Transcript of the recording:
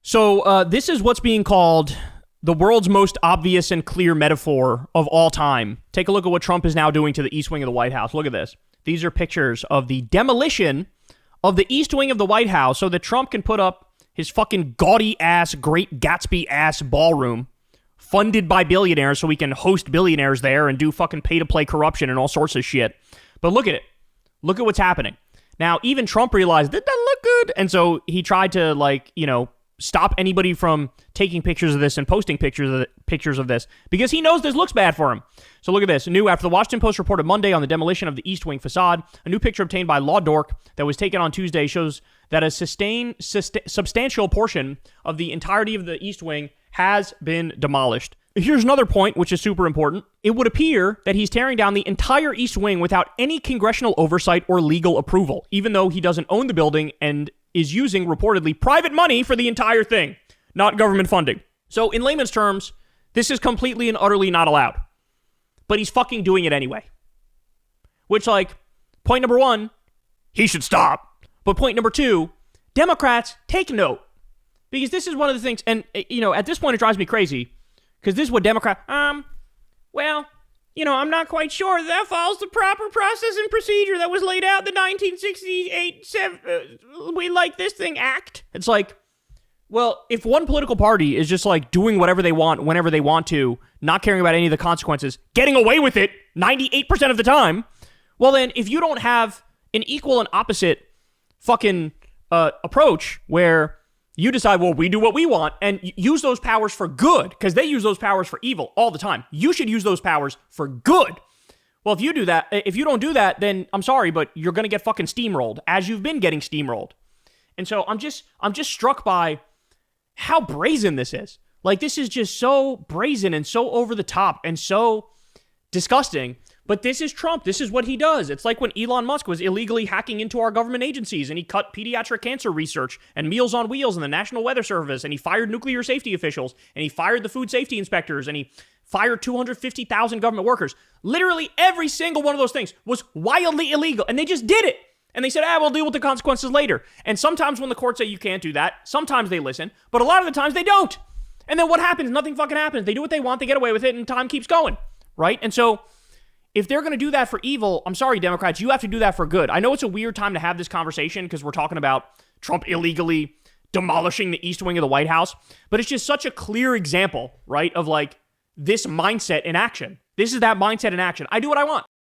So this is what's being called the world's most obvious and clear metaphor of all time. Take a look at what Trump is now doing to the East Wing of the White House. Look at this. These are pictures of the demolition of the East Wing of the White House so that Trump can put up his fucking gaudy-ass, Great Gatsby-ass ballroom funded by billionaires so he can host billionaires there and do fucking pay-to-play corruption and all sorts of shit. But look at it. Look at what's happening. Now, even Trump realized that doesn't look good. And so he tried to, stop anybody from taking pictures of this and posting pictures of this because he knows this looks bad for him. So look at this. After the Washington Post reported Monday on the demolition of the East Wing facade, a new picture obtained by Law Dork that was taken on Tuesday shows that a substantial portion of the entirety of the East Wing has been demolished. Here's another point, which is super important. It would appear that he's tearing down the entire East Wing without any congressional oversight or legal approval, even though he doesn't own the building and is using reportedly private money for the entire thing, not government funding. So in layman's terms, this is completely and utterly not allowed. But he's fucking doing it anyway. Which, point number one, he should stop. But point number two, Democrats, take note. Because this is one of the things, and, at this point it drives me crazy. Because this is what I'm not quite sure that follows the proper process and procedure that was laid out in the 1968 We Like This Thing Act. It's well, if one political party is just doing whatever they want, whenever they want to, not caring about any of the consequences, getting away with it 98% of the time, well then, if you don't have an equal and opposite fucking approach where you decide, well, we do what we want and use those powers for good because they use those powers for evil all the time. You should use those powers for good. Well, if you don't do that, then I'm sorry, but you're going to get fucking steamrolled as you've been getting steamrolled. And so I'm just struck by how brazen this is. This is just so brazen and so over the top and so disgusting. But this is Trump. This is what he does. It's like when Elon Musk was illegally hacking into our government agencies and he cut pediatric cancer research and Meals on Wheels and the National Weather Service and he fired nuclear safety officials and he fired the food safety inspectors and he fired 250,000 government workers. Literally every single one of those things was wildly illegal and they just did it. And they said, we'll deal with the consequences later. And sometimes when the courts say you can't do that, sometimes they listen, but a lot of the times they don't. And then what happens? Nothing fucking happens. They do what they want, they get away with it, and time keeps going, right? And so if they're going to do that for evil, I'm sorry, Democrats, you have to do that for good. I know it's a weird time to have this conversation because we're talking about Trump illegally demolishing the East Wing of the White House, but it's just such a clear example, right, of this mindset in action. This is that mindset in action. I do what I want.